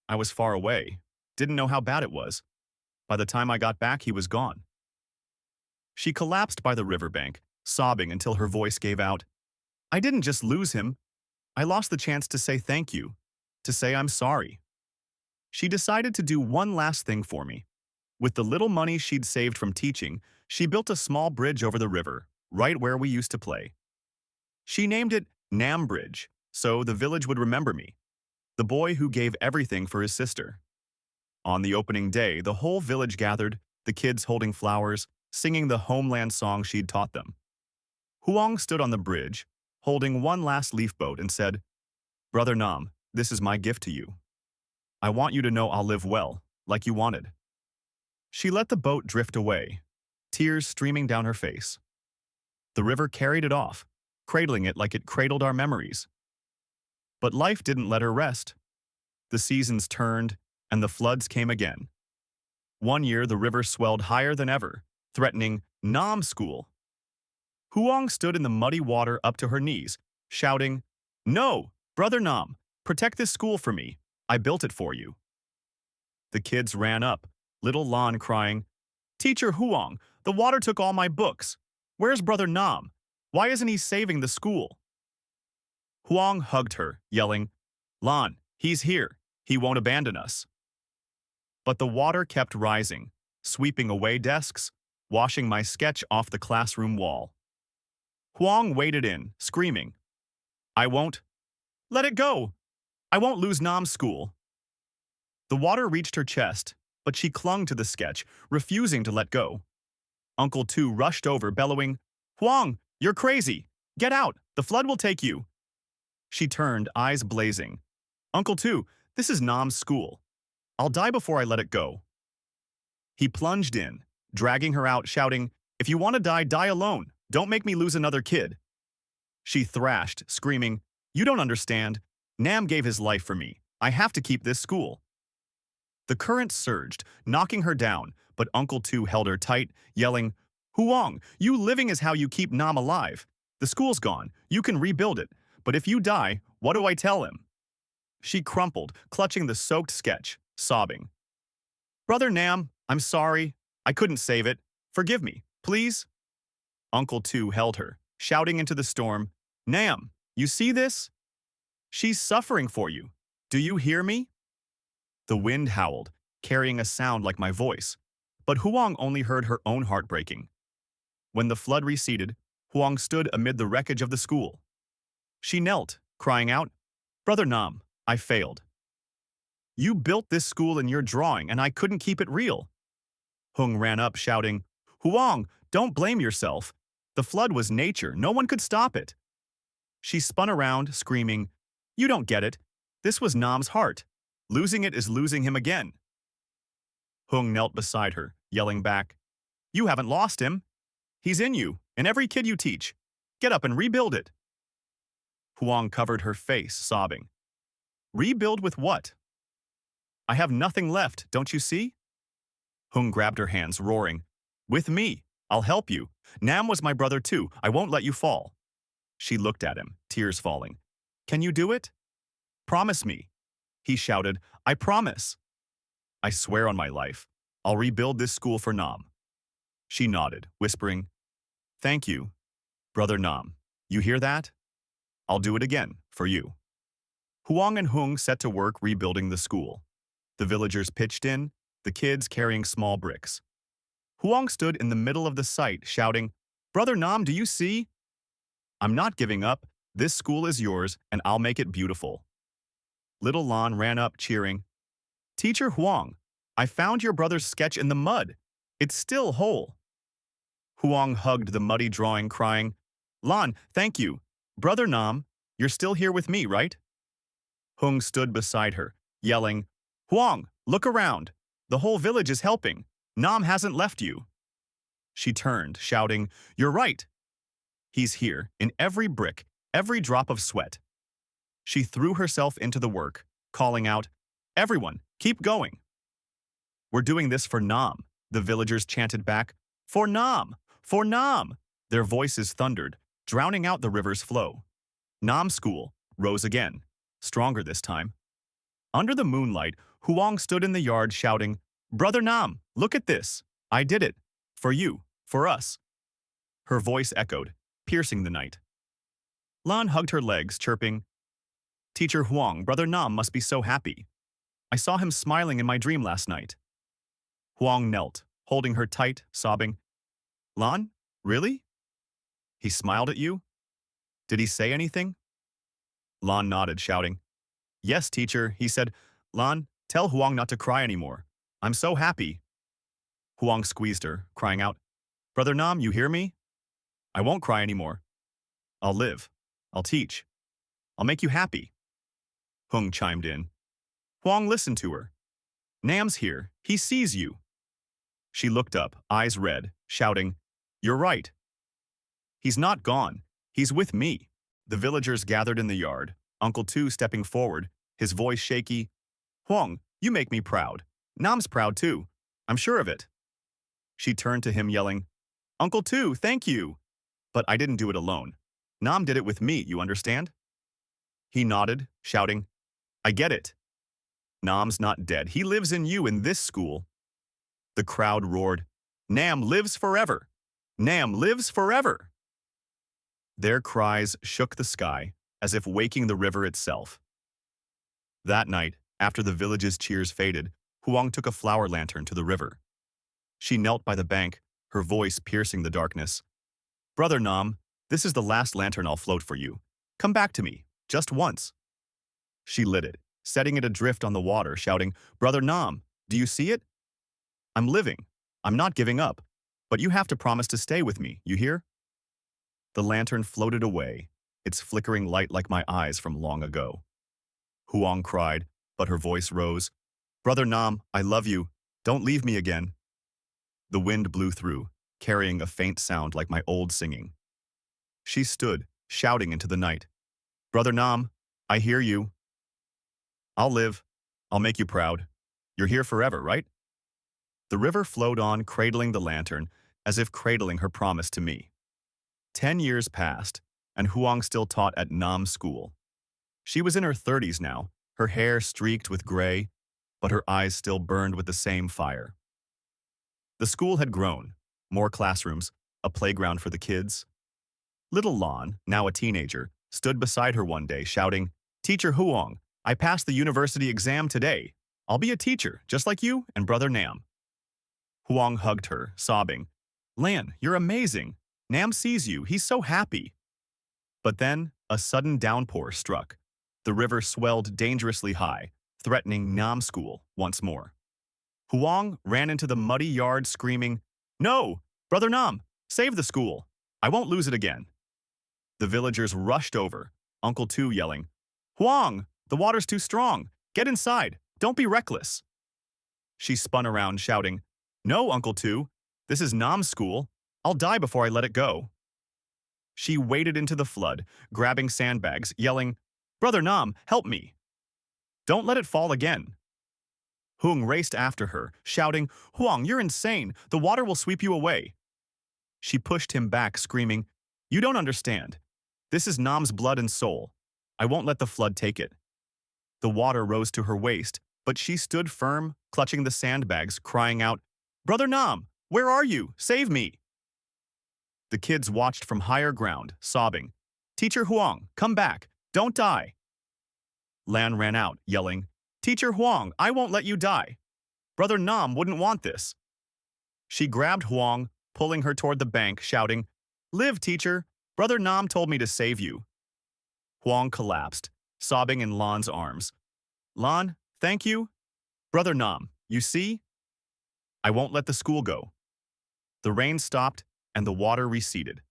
I was far away, didn't know how bad it was. By the time I got back, he was gone. She collapsed by the riverbank, sobbing until her voice gave out. I didn't just lose him. I lost the chance to say thank you, to say I'm sorry. She decided to do one last thing for me. With the little money she'd saved from teaching, she built a small bridge over the river, right where we used to play. She named it Nam Bridge, so the village would remember me, the boy who gave everything for his sister. On the opening day, the whole village gathered, the kids holding flowers, singing the homeland song she'd taught them. Huang stood on the bridge, holding one last leaf boat, and said, Brother Nam, this is my gift to you. I want you to know I'll live well, like you wanted. She let the boat drift away, tears streaming down her face. The river carried it off, cradling it like it cradled our memories. But life didn't let her rest. The seasons turned, and the floods came again. One year, the river swelled higher than ever, threatening Nam School. Huang stood in the muddy water up to her knees, shouting, No, Brother Nam, protect this school for me. I built it for you. The kids ran up, little Lan crying, Teacher Huang, the water took all my books. Where's Brother Nam? Why isn't he saving the school? Huang hugged her, yelling, Lan, he's here. He won't abandon us. But the water kept rising, sweeping away desks, washing my sketch off the classroom wall. Huang waded in, screaming, I won't. Let it go. I won't lose Nam's school. The water reached her chest, but she clung to the sketch, refusing to let go. Uncle Tu rushed over, bellowing, Huang, you're crazy. Get out. The flood will take you. She turned, eyes blazing. Uncle Tu, this is Nam's school. I'll die before I let it go. He plunged in, dragging her out, shouting, If you want to die, die alone. Don't make me lose another kid. She thrashed, screaming, You don't understand. Nam gave his life for me. I have to keep this school. The current surged, knocking her down, but Uncle Tu held her tight, yelling, Huang, you living is how you keep Nam alive. The school's gone. You can rebuild it. But if you die, what do I tell him? She crumpled, clutching the soaked sketch, sobbing. Brother Nam, I'm sorry. I couldn't save it. Forgive me, please. Uncle Tu held her, shouting into the storm, Nam, you see this? She's suffering for you. Do you hear me? The wind howled, carrying a sound like my voice, but Huang only heard her own heart breaking. When the flood receded, Huang stood amid the wreckage of the school. She knelt, crying out, Brother Nam, I failed. You built this school in your drawing, and I couldn't keep it real. Hung ran up, shouting, Huang, don't blame yourself. The flood was nature. No one could stop it. She spun around, screaming, You don't get it. This was Nam's heart. Losing it is losing him again. Hung knelt beside her, yelling back, You haven't lost him. He's in you, in every kid you teach. Get up and rebuild it. Huang covered her face, sobbing. Rebuild with what? I have nothing left, don't you see? Hung grabbed her hands, roaring, With me. I'll help you. Nam was my brother too. I won't let you fall. She looked at him, tears falling. Can you do it? Promise me. He shouted, I promise. I swear on my life. I'll rebuild this school for Nam. She nodded, whispering, Thank you, Brother Nam. You hear that? I'll do it again, for you. Huang and Hung set to work rebuilding the school. The villagers pitched in, the kids carrying small bricks. Huang stood in the middle of the site, shouting, Brother Nam, do you see? I'm not giving up. This school is yours, and I'll make it beautiful. Little Lan ran up, cheering, Teacher Huang, I found your brother's sketch in the mud. It's still whole. Huang hugged the muddy drawing, crying, Lan, thank you. Brother Nam, you're still here with me, right? Hung stood beside her, yelling, Huang, look around. The whole village is helping. Nam hasn't left you. She turned, shouting, You're right. He's here, in every brick, every drop of sweat. She threw herself into the work, calling out, Everyone, keep going. We're doing this for Nam, the villagers chanted back. For Nam! For Nam! Their voices thundered, drowning out the river's flow. Nam School rose again, stronger this time. Under the moonlight, Huang stood in the yard shouting, Brother Nam, Look at this. I did it. For you. For us. Her voice echoed, piercing the night. Lan hugged her legs, chirping, Teacher Huang, Brother Nam must be so happy. I saw him smiling in my dream last night. Huang knelt, holding her tight, sobbing, Lan, really? He smiled at you? Did he say anything? Lan nodded, shouting, Yes, teacher, he said, Lan, tell Huang not to cry anymore. I'm so happy. Huang squeezed her, crying out, Brother Nam, you hear me? I won't cry anymore. I'll live. I'll teach. I'll make you happy. Hung chimed in. Huang listened to her. Nam's here. He sees you. She looked up, eyes red, shouting, You're right. He's not gone. He's with me. The villagers gathered in the yard, Uncle Tu stepping forward, his voice shaky. Huang, you make me proud. Nam's proud too. I'm sure of it. She turned to him, yelling, Uncle Tu, thank you. But I didn't do it alone. Nam did it with me, you understand? He nodded, shouting, I get it. Nam's not dead. He lives in you in this school. The crowd roared, Nam lives forever. Nam lives forever. Their cries shook the sky, as if waking the river itself. That night, after the village's cheers faded, Huang took a flower lantern to the river. She knelt by the bank, her voice piercing the darkness. Brother Nam, this is the last lantern I'll float for you. Come back to me, just once. She lit it, setting it adrift on the water, shouting, Brother Nam, do you see it? I'm living. I'm not giving up. But you have to promise to stay with me, you hear? The lantern floated away, its flickering light like my eyes from long ago. Huang cried, but her voice rose. Brother Nam, I love you. Don't leave me again. The wind blew through, carrying a faint sound like my old singing. She stood, shouting into the night. Brother Nam, I hear you. I'll live. I'll make you proud. You're here forever, right? The river flowed on, cradling the lantern, as if cradling her promise to me. 10 years passed, and Huang still taught at Nam school. She was in her 30s now, her hair streaked with gray, but her eyes still burned with the same fire. The school had grown, more classrooms, a playground for the kids. Little Lan, now a teenager, stood beside her one day, shouting, Teacher Huang, I passed the university exam today. I'll be a teacher, just like you and Brother Nam. Huang hugged her, sobbing, Lan, you're amazing. Nam sees you. He's so happy. But then, a sudden downpour struck. The river swelled dangerously high, threatening Nam school once more. Huang ran into the muddy yard screaming, No! Brother Nam! Save the school! I won't lose it again! The villagers rushed over, Uncle Tu yelling, Huang! The water's too strong! Get inside! Don't be reckless! She spun around, shouting, No, Uncle Tu! This is Nam's school! I'll die before I let it go. She waded into the flood, grabbing sandbags, yelling, Brother Nam, help me! Don't let it fall again! Hung raced after her, shouting, Huang, you're insane! The water will sweep you away! She pushed him back, screaming, You don't understand. This is Nam's blood and soul. I won't let the flood take it. The water rose to her waist, but she stood firm, clutching the sandbags, crying out, Brother Nam, where are you? Save me! The kids watched from higher ground, sobbing, Teacher Huang, come back! Don't die! Lan ran out, yelling, Teacher Huang, I won't let you die! Brother Nam wouldn't want this! She grabbed Huang, pulling her toward the bank, shouting, Live, teacher! Brother Nam told me to save you. Huang collapsed, sobbing in Lan's arms. Lan, thank you? Brother Nam, you see? I won't let the school go. The rain stopped, and the water receded.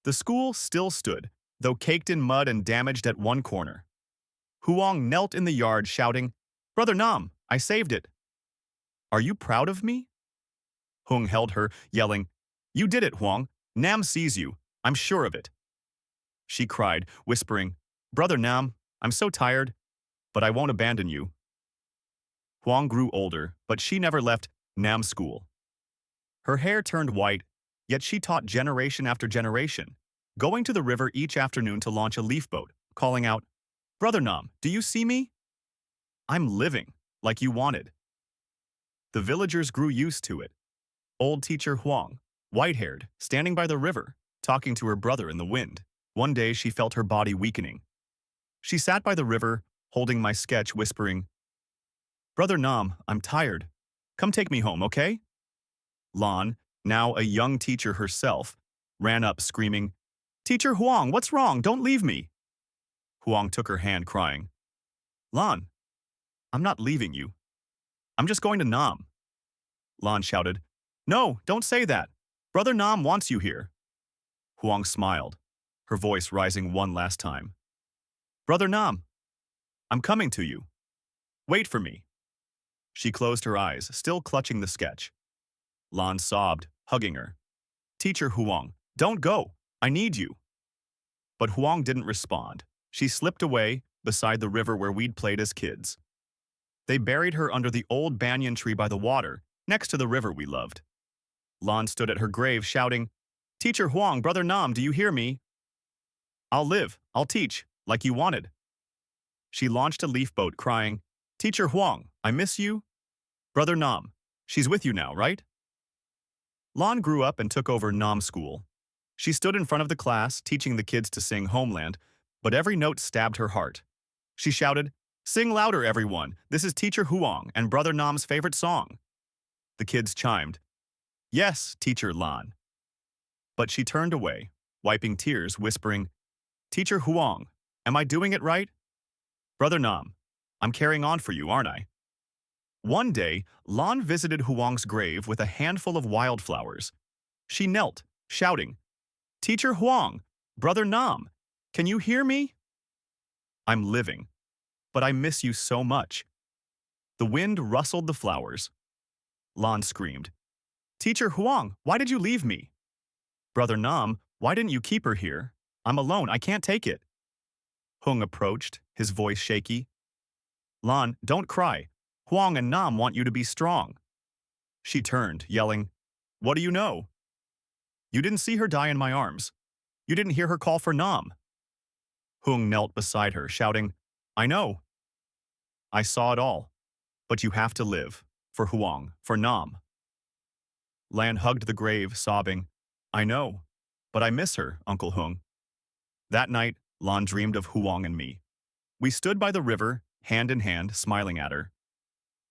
The school still stood, though caked in mud and damaged at one corner. Huang knelt in the yard, shouting, Brother Nam, I saved it. Are you proud of me? Hung held her, yelling, You did it, Huang. Nam sees you. I'm sure of it. She cried, whispering, Brother Nam, I'm so tired, but I won't abandon you. Huang grew older, but she never left Nam school. Her hair turned white, yet she taught generation after generation, going to the river each afternoon to launch a leaf boat, calling out, Brother Nam, do you see me? I'm living, like you wanted. The villagers grew used to it. Old teacher Huang, white-haired, standing by the river, talking to her brother in the wind. One day she felt her body weakening. She sat by the river, holding my sketch, whispering, "Brother Nam, I'm tired. Come take me home, okay?" Lan, now a young teacher herself, ran up screaming, "Teacher Huang, what's wrong? Don't leave me." Huang took her hand, crying, "Lan, I'm not leaving you. I'm just going to Nam." Lan shouted, "No, don't say that. Brother Nam wants you here." Huang smiled, her voice rising one last time. "Brother Nam, I'm coming to you. Wait for me." She closed her eyes, still clutching the sketch. Lan sobbed, hugging her. "Teacher Huang, don't go. I need you." But Huang didn't respond. She slipped away beside the river where we'd played as kids. They buried her under the old banyan tree by the water, next to the river we loved. Lan stood at her grave, shouting, "Teacher Huang, Brother Nam, do you hear me? I'll live, I'll teach, like you wanted." She launched a leaf boat, crying, "Teacher Huang, I miss you. Brother Nam, she's with you now, right?" Lan grew up and took over Nam School. She stood in front of the class, teaching the kids to sing Homeland, but every note stabbed her heart. She shouted, "Sing louder, everyone. This is Teacher Huang and Brother Nam's favorite song." The kids chimed, "Yes, Teacher Lan." But she turned away, wiping tears, whispering, "Teacher Huang, am I doing it right? Brother Nam, I'm carrying on for you, aren't I?" One day, Lan visited Huang's grave with a handful of wildflowers. She knelt, shouting, "Teacher Huang, Brother Nam, can you hear me? I'm living, but I miss you so much." The wind rustled the flowers. Lan screamed, "Teacher Huang, why did you leave me? Brother Nam, why didn't you keep her here? I'm alone, I can't take it." Hung approached, his voice shaky. "Lan, don't cry. Huang and Nam want you to be strong." She turned, yelling, "What do you know? You didn't see her die in my arms. You didn't hear her call for Nam." Hung knelt beside her, shouting, "I know. I saw it all. But you have to live. For Huang, for Nam." Lan hugged the grave, sobbing, "I know. But I miss her, Uncle Hung." That night, Lan dreamed of Huang and me. We stood by the river, hand in hand, smiling at her.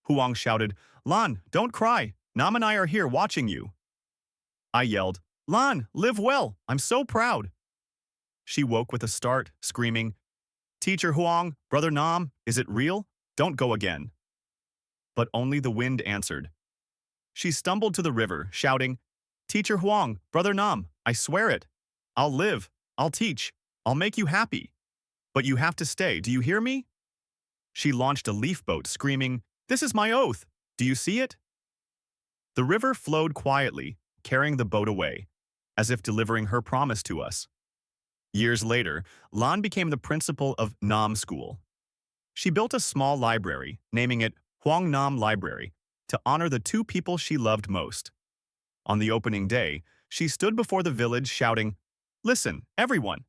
Huang shouted, "Lan, don't cry. Nam and I are here watching you." I yelled, "Lan, live well. I'm so proud." She woke with a start, screaming, "Teacher Huang, Brother Nam, is it real? Don't go again." But only the wind answered. She stumbled to the river, shouting, "Teacher Huang, Brother Nam, I swear it. I'll live, I'll teach, I'll make you happy. But you have to stay, do you hear me?" She launched a leaf boat, screaming, "This is my oath. Do you see it?" The river flowed quietly, carrying the boat away, as if delivering her promise to us. Years later, Lan became the principal of Nam School. She built a small library, naming it Huang Nam Library, to honor the two people she loved most. On the opening day, she stood before the village shouting, "Listen, everyone,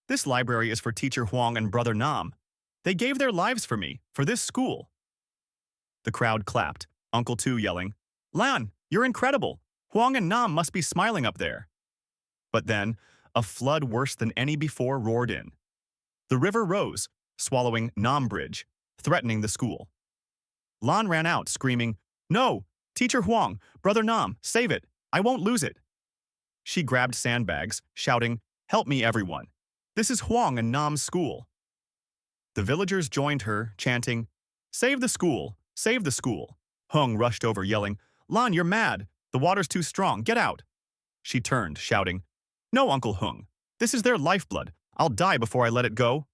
this library is for Teacher Huang and Brother Nam. They gave their lives for me, for this school." The crowd clapped, Uncle Tu yelling, "Lan, you're incredible. Huang and Nam must be smiling up there." But then, a flood worse than any before roared in. The river rose, swallowing Nam Bridge, threatening the school. Lan ran out, screaming, "No! Teacher Huang, Brother Nam, save it! I won't lose it!" She grabbed sandbags, shouting, "Help me, everyone! This is Huang and Nam's school." The villagers joined her, chanting, "Save the school! Save the school!" Hung rushed over, yelling, "Lan, you're mad! The water's too strong! Get out!" She turned, shouting, "No, Uncle Hung! This is their lifeblood! I'll die before I let it go!"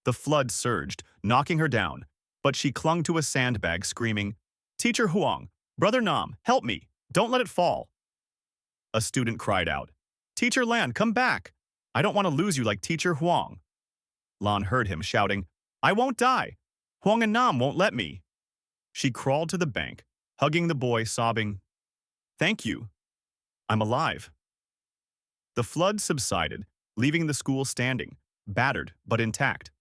The flood surged, knocking her down, but she clung to a sandbag, screaming, "Teacher Huang, Brother Nam, help me! Don't let it fall!" A student cried out, "Teacher Lan, come back! I don't want to lose you like Teacher Huang." Lan heard him, shouting, "I won't die! Huang and Nam won't let me." She crawled to the bank, hugging the boy, sobbing, "Thank you. I'm alive." The flood subsided, leaving the school standing, battered but intact.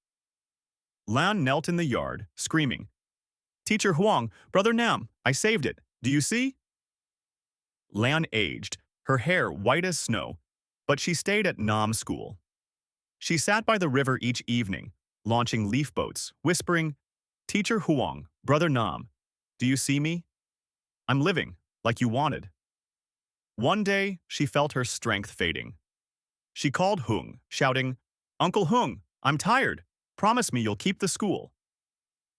Lan knelt in the yard, screaming, Teacher Huang, Brother Nam, I saved it. Do you see? Lan aged, her hair white as snow, but she stayed at Nam school. She sat by the river each evening, launching leaf boats, whispering, Teacher Huang, Brother Nam, do you see me? I'm living, like you wanted. One day, she felt her strength fading. She called Hung, shouting, Uncle Hung, I'm tired. Promise me you'll keep the school.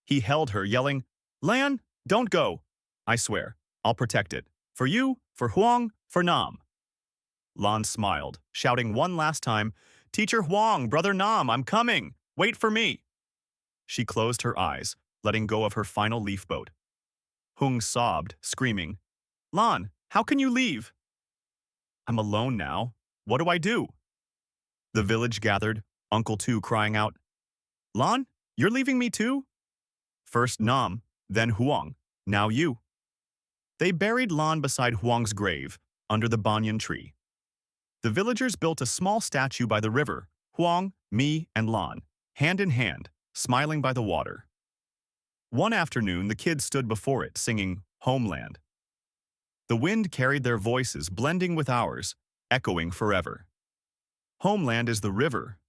He held her, yelling, Lan, don't go. I swear, I'll protect it. For you, for Huang, for Nam. Lan smiled, shouting one last time, Teacher Huang, Brother Nam, I'm coming. Wait for me. She closed her eyes, letting go of her final leaf boat. Hung sobbed, screaming, Lan, how can you leave? I'm alone now. What do I do? The village gathered, Uncle Tu crying out, Lan, you're leaving me too? First Nam, then Huang, now you. They buried Lan beside Huang's grave, under the banyan tree. The villagers built a small statue by the river, Huang, me, and Lan, hand in hand, smiling by the water. One afternoon, the kids stood before it, singing Homeland. The wind carried their voices, blending with ours, echoing forever. Homeland is the river,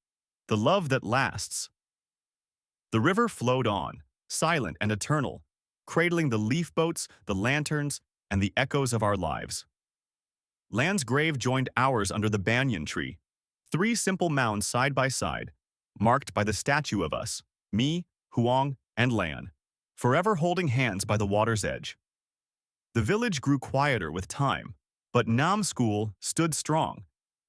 the love that lasts. The river flowed on, silent and eternal, cradling the leaf boats, the lanterns, and the echoes of our lives. Lan's grave joined ours under the banyan tree, 3 simple mounds side by side, marked by the statue of us, me, Huang, and Lan, forever holding hands by the water's edge. The village grew quieter with time, but Nam School stood strong,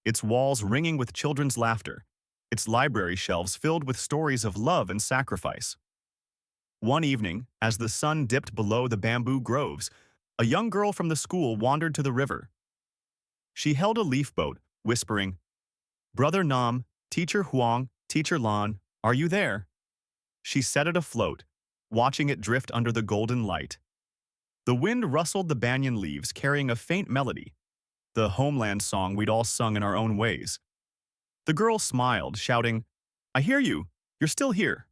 its walls ringing with children's laughter, its library shelves filled with stories of love and sacrifice. One evening, as the sun dipped below the bamboo groves, a young girl from the school wandered to the river. She held a leaf boat, whispering, Brother Nam, Teacher Huang, Teacher Lan, are you there? She set it afloat, watching it drift under the golden light. The wind rustled the banyan leaves, carrying a faint melody, the homeland song we'd all sung in our own ways. The girl smiled, shouting, I hear you, you're still here.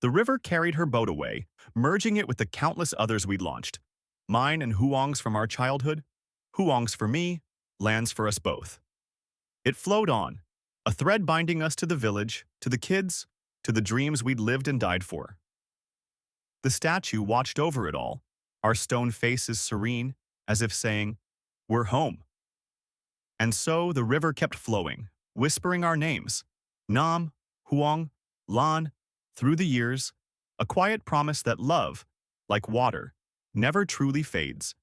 The river carried her boat away, merging it with the countless others we'd launched. Mine and Huang's from our childhood, Huang's for me, Lan's for us both. It flowed on, a thread binding us to the village, to the kids, to the dreams we'd lived and died for. The statue watched over it all, our stone faces serene, as if saying, we're home. And so the river kept flowing, whispering our names, Nam, Huang, Lan, through the years, a quiet promise that love, like water, never truly fades.